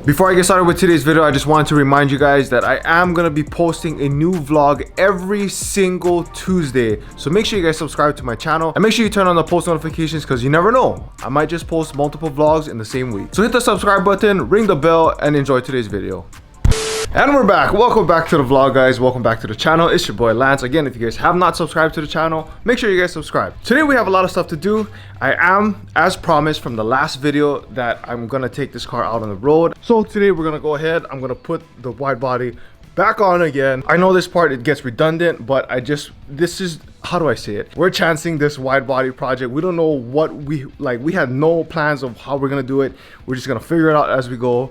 Before I get started with today's video, I just wanted to remind you guys that I am going to be posting a new vlog every single Tuesday. So make sure you guys subscribe to my channel and make sure you turn on the post notifications because you never know, I might just post multiple vlogs in the same week. So hit the subscribe button, ring the bell, and enjoy today's video. And we're back. Welcome back to the vlog, guys. Welcome back to the channel. It's your boy Lance. Again, if you guys have not subscribed to the channel, make sure you guys subscribe. Today we have a lot of stuff to do. I am, as promised from the last video, that I'm gonna take this car out on the road. So today we're gonna go ahead. I'm gonna put the wide body back on again. I know this part, it gets redundant, but this is, how do I say it? We're chancing this wide body project. We don't know what we had no plans of how we're gonna do it. We're just gonna figure it out as we go.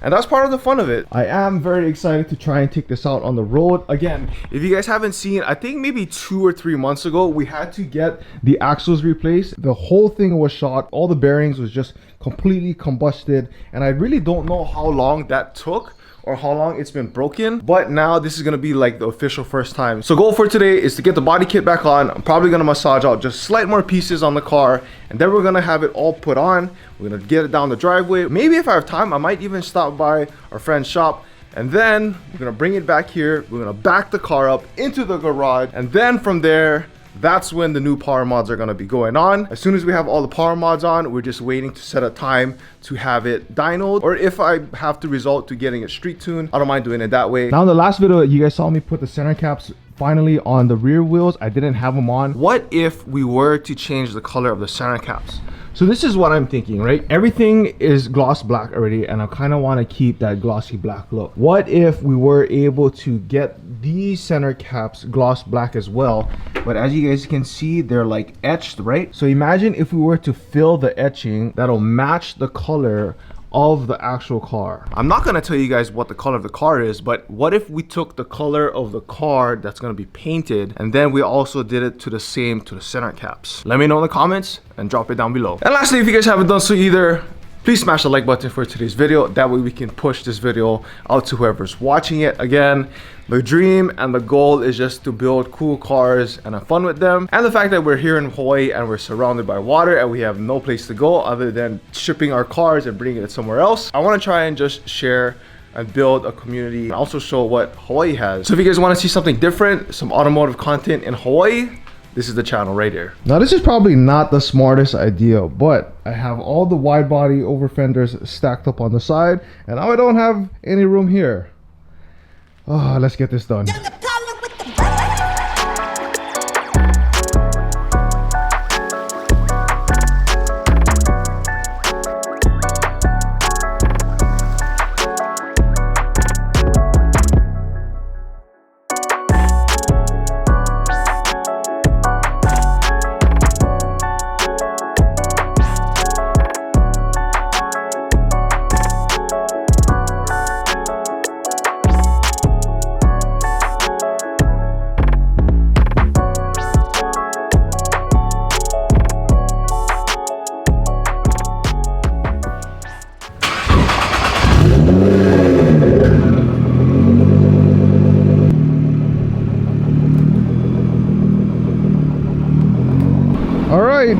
And that's part of the fun of it. I am very excited to try and take this out on the road. Again, if you guys haven't seen, I think maybe 2 or 3 months ago, we had to get the axles replaced. The whole thing was shot. All the bearings was just completely combusted. And I really don't know how long that took or how long it's been broken, but now this is gonna be like the official first time. So goal for today is to get the body kit back on. I'm probably gonna massage out just slight more pieces on the car, and then we're gonna have it all put on. We're gonna get it down the driveway. Maybe if I have time, I might even stop by our friend's shop, and then we're gonna bring it back here. We're gonna back the car up into the garage, and then from there, that's when the new power mods are going to be going on. As soon as we have all the power mods on, we're just waiting to set a time to have it dynoed, or if I have to resort to getting it street tuned, I don't mind doing it that way. Now in the last video, you guys saw me put the center caps finally on the rear wheels. I didn't have them on. What if we were to change the color of the center caps? So this is what I'm thinking, right? Everything is gloss black already, and I kind of want to keep that glossy black look. What if we were able to get these center caps gloss black as well? But as you guys can see, they're like etched, right? So imagine if we were to fill the etching that'll match the color of the actual car. I'm not gonna tell you guys what the color of the car is, but what if we took the color of the car that's gonna be painted, and then we also did it to the center caps? Let me know in the comments and drop it down below. And lastly, if you guys haven't done so either, please smash the like button for today's video. That way we can push this video out to whoever's watching it. Again, the dream and the goal is just to build cool cars and have fun with them. And the fact that we're here in Hawaii and we're surrounded by water and we have no place to go other than shipping our cars and bringing it somewhere else. I want to try and just share and build a community and also show what Hawaii has. So if you guys want to see something different, some automotive content in Hawaii, this is the channel right here. Now this is probably not the smartest idea, but I have all the wide body over fenders stacked up on the side, and now I don't have any room here. Oh, let's get this done.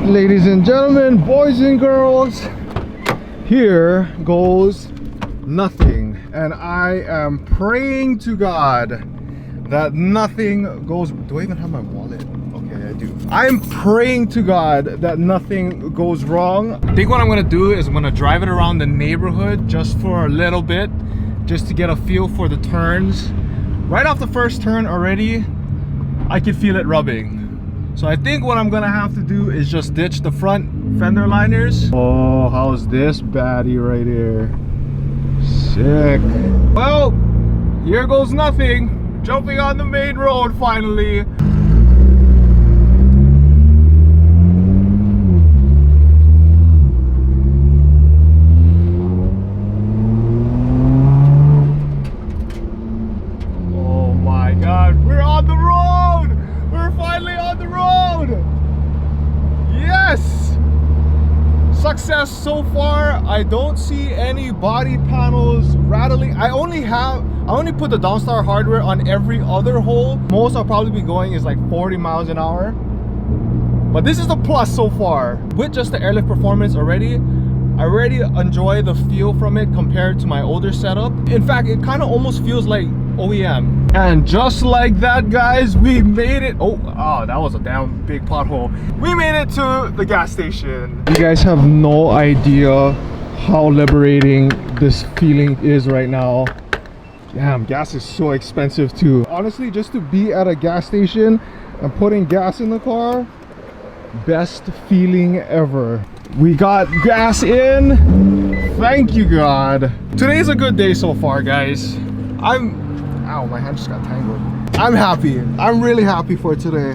Ladies and gentlemen, boys and girls, here goes nothing, and I am praying to God that nothing goes. Do I even have my wallet? Okay, I do. I'm praying to God that nothing goes wrong. I think what I'm gonna do is I'm gonna drive it around the neighborhood just for a little bit, just to get a feel for the turns. Right off the first turn already, I can feel it rubbing. So I think what I'm gonna have to do is just ditch the front fender liners. Oh, how's this baddie right here? Sick. Well, here goes nothing. Jumping on the main road finally. Oh my God, we're on the road! We're finally on the road! Yes! Success so far. I don't see any body panels rattling. I only put the Downstar hardware on every other hole. Most I'll probably be going is like 40 miles an hour. But this is the plus so far. With just the airlift performance already, I already enjoy the feel from it compared to my older setup. In fact, it kind of almost feels like OEM. And just like that, guys, we made it. Oh, that was a damn big pothole. We made it to the gas station. You guys have no idea how liberating this feeling is right now. Damn, gas is so expensive too. Honestly, just to be at a gas station and putting gas in the car, best feeling ever. We got gas in. Thank you, God. Today's a good day so far, guys. Ow, my hand just got tangled. I'm happy. I'm really happy for today.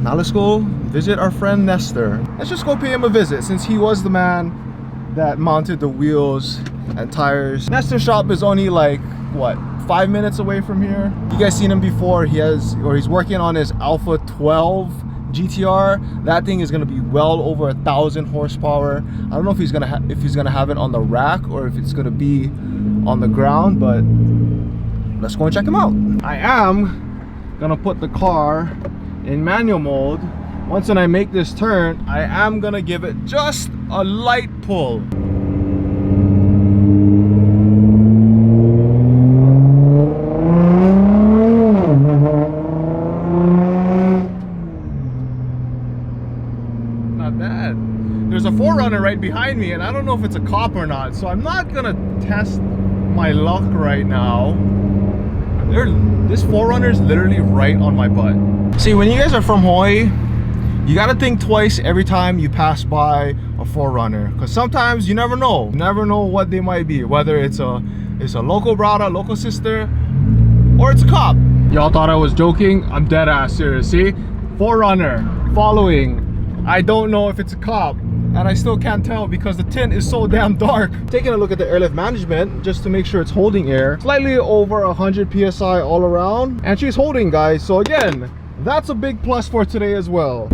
Now let's go visit our friend Nestor. Let's just go pay him a visit since he was the man that mounted the wheels and tires. Nestor's shop is only like, what, 5 minutes away from here. You guys seen him before. He's working on his Alpha 12 GTR. That thing is gonna be well over 1,000 horsepower. I don't know if he's gonna have it on the rack or if it's gonna be on the ground, but let's go and check him out. I am gonna put the car in manual mode. Once when I make this turn, I am gonna give it just a light pull. There's a 4Runner right behind me and I don't know if it's a cop or not, so I'm not gonna test my luck right now. This 4Runner is literally right on my butt. See, when you guys are from Hawaii, you gotta think twice every time you pass by a 4Runner, because sometimes you never know. You never know what they might be, whether it's a local brother, local sister, or it's a cop. Y'all thought I was joking? I'm dead ass serious. See, 4Runner following. I don't know if it's a cop, and I still can't tell because the tint is so damn dark. Taking a look at the airlift management just to make sure it's holding air. Slightly over 100 psi all around, and she's holding, guys. So again, that's a big plus for today as well.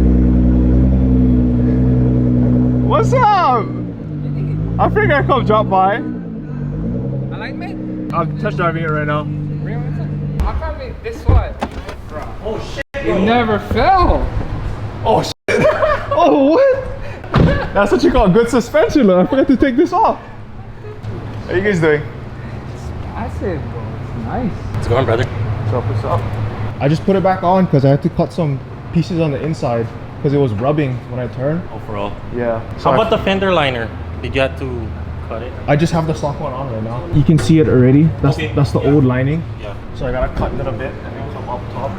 What's up? I figured I'd come drop by. Alignment? I'm test driving it right now. How come this one? Oh shit! It never fell. Oh shit! Oh what? That's what you call good suspension. I forgot to take this off. How you guys doing? It's passive, bro. It's nice. What's going on, brother? What's up? I just put it back on because I had to cut some pieces on the inside because it was rubbing when I turned. Overall. Yeah. How about the fender liner? Did you have to cut it? I just have the stock one on right now. You can see it already. That's the old lining. Yeah. So I gotta cut it a bit and then come up top.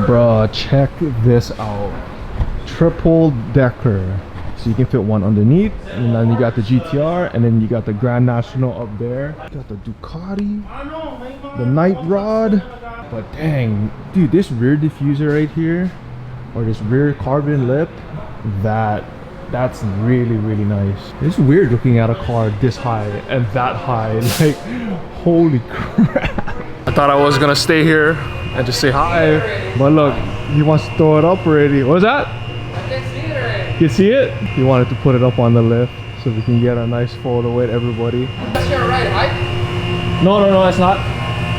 Bruh, check this out. Triple decker. So you can fit one underneath, and then you got the GTR, and then you got the Grand National up there. You got the Ducati, the Night Rod. But dang, dude, this rear diffuser right here, or this rear carbon lip, that's really, really nice. It's weird looking at a car this high and that high. Like, holy crap. I thought I was gonna stay here and just say hi, but look, he wants to throw it up already. What's that? I can see it already. You see it? He wanted to put it up on the lift so we can get a nice photo with everybody. That's your right height? No, it's not.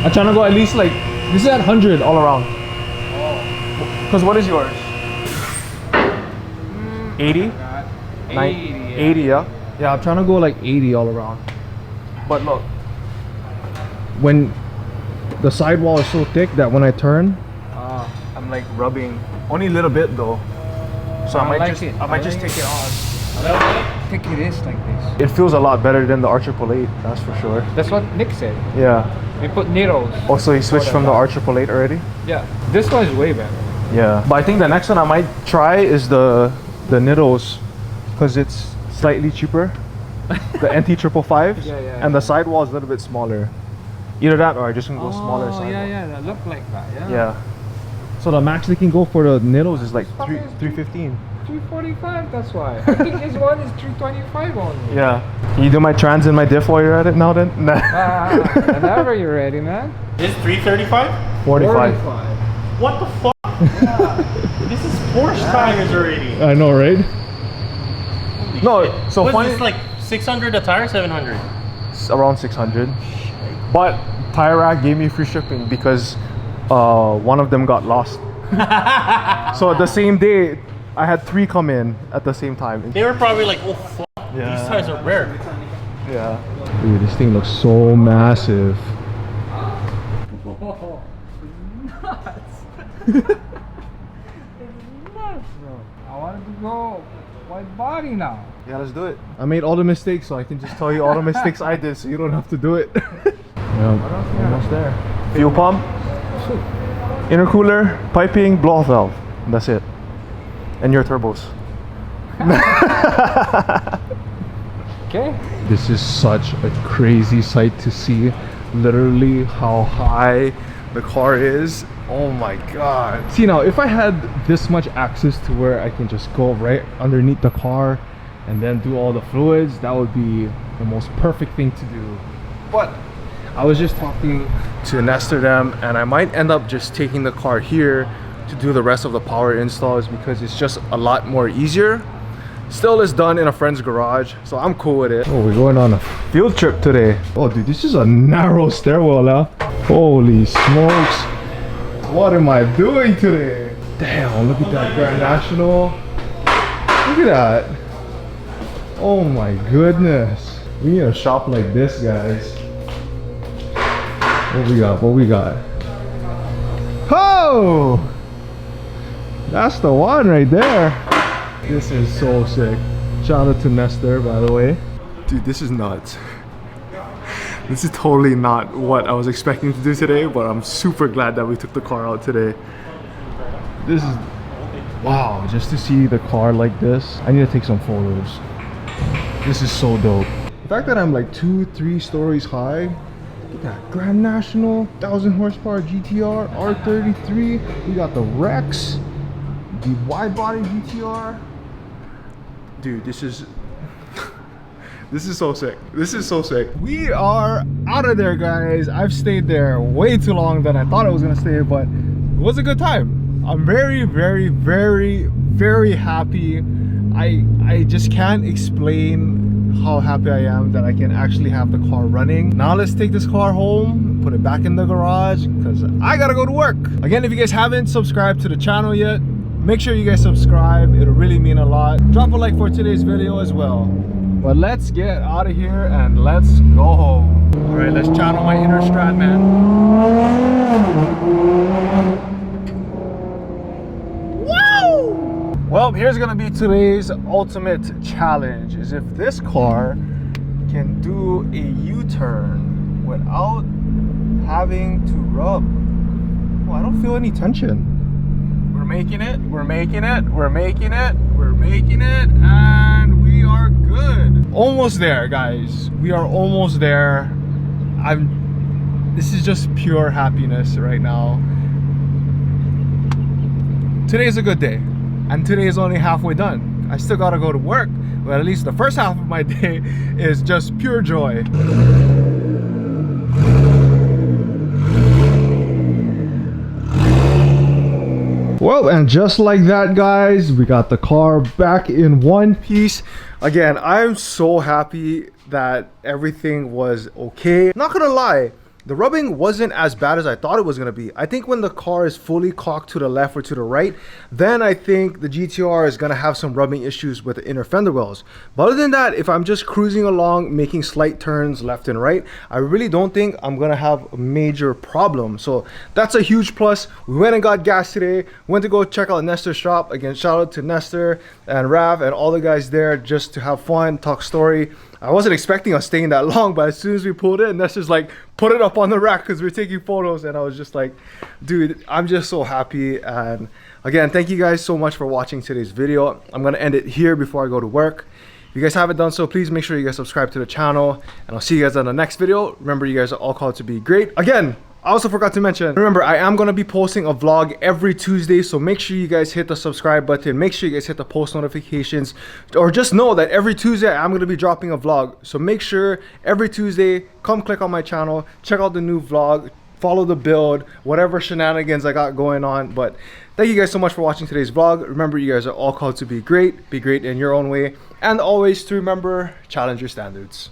I'm trying to go at least like, this is at 100 all around. Oh. Because what is yours? 80? 80, yeah. Yeah, I'm trying to go like 80 all around. But look, when the sidewall is so thick that when I turn, I'm like rubbing only a little bit though. So I might just take it on. I think it is like this. It feels a lot better than the R888, that's for sure. That's what Nick said. Yeah. We put needles. Oh, so he switched from the R888 already? Yeah. This one is way better. Yeah. But I think the next one I might try is the Nidos, because it's slightly cheaper. The NT555s, Yeah. and the sidewall is a little bit smaller. Either that or I just can go smaller sidewall. Yeah, that look like that, yeah. Yeah. So the max they can go for the Nidos is like 315. 345, that's why. I think his one is 325 only. Yeah. Can you do my trans and my diff while you're at it now then? Nah. Whenever you're ready, man. Is 335? 45. What the fuck? Yeah. This is Porsche tires already. I know, right? No, so What's funny. this, like 600 a tire, 700? Around 600. But Tire Rack gave me free shipping because one of them got lost. So the same day I had 3 come in at the same time. They were probably like, oh fuck, Yeah. these tires are rare. Yeah. Dude, this thing looks so massive. Oh, nuts. It's nuts, bro. I wanted to go wide body now. Yeah, let's do it. I made all the mistakes, so I can just tell you all the mistakes I did, so you don't have to do it. Yeah, almost there. Fuel pump, intercooler, piping, blow off valve. And that's it. And your turbos. Okay. This is such a crazy sight to see. Literally how high the car is. Oh my god. See, now if I had this much access to where I can just go right underneath the car and then do all the fluids, that would be the most perfect thing to do. But I was just talking to Nestor them, and I might end up just taking the car here to do the rest of the power installs because it's just a lot more easier. Still is done in a friend's garage, so I'm cool with it. Oh, we're going on a field trip today. Oh dude, this is a narrow stairwell, huh? Holy smokes. What am I doing today? Damn, look at that Grand National. Look at that. Oh my goodness. We need a shop like this, guys. What we got? What we got? Oh! That's the one right there. This is so sick. Shout out to Nestor, by the way. Dude, this is nuts. This is totally not what I was expecting to do today, but I'm super glad that we took the car out today. This is, wow, just to see the car like this. I need to take some photos. This is so dope. The fact that I'm like 2-3 stories high. Look at that Grand National, 1000 horsepower GTR, R33. We got the Rex, the Widebody Gtr. Dude, this is this is so sick. This is so sick. We are out of there, guys. I've stayed there way too long than I thought I was gonna stay, but it was a good time. I'm very, very, very, very happy. I just can't explain how happy I am that I can actually have the car running. Now let's take this car home, put it back in the garage, because I gotta go to work. Again, if you guys haven't subscribed to the channel yet, make sure you guys subscribe. It'll really mean a lot. Drop a like for today's video as well. But let's get out of here and let's go home. All right, let's channel my inner Strat, man. Woo! Well, here's gonna be today's ultimate challenge, is if this car can do a U-turn without having to rub. Oh, I don't feel any tension. We're making it, we're making it, we're making it, we're making it, and we are good. Almost there, guys. We are almost there. This is just pure happiness right now. Today is a good day, and today is only halfway done. I still gotta go to work, but at least the first half of my day is just pure joy. Well, and just like that, guys, we got the car back in one piece. Again, I'm so happy that everything was okay. Not gonna lie, the rubbing wasn't as bad as I thought it was gonna be. I think when the car is fully cocked to the left or to the right, then I think the GTR is gonna have some rubbing issues with the inner fender wells. But other than that, if I'm just cruising along, making slight turns left and right, I really don't think I'm gonna have a major problem. So that's a huge plus. We went and got gas today, went to go check out Nestor's shop. Again, shout out to Nestor and Rav and all the guys there just to have fun, talk story. I wasn't expecting us staying that long, but as soon as we pulled in, Nestor's like, put it up on the rack because we're taking photos. And I was just like, dude, I'm just so happy. And again, thank you guys so much for watching today's video. I'm going to end it here before I go to work. If you guys haven't done so, please make sure you guys subscribe to the channel. And I'll see you guys on the next video. Remember, you guys are all called to be great. Again, I also forgot to mention, remember, I am going to be posting a vlog every Tuesday, so make sure you guys hit the subscribe button, make sure you guys hit the post notifications, or just know that every Tuesday I'm going to be dropping a vlog. So make sure every Tuesday, come click on my channel, check out the new vlog, follow the build, whatever shenanigans I got going on. But thank you guys so much for watching today's vlog. Remember, you guys are all called to be great in your own way, and always to remember, challenge your standards.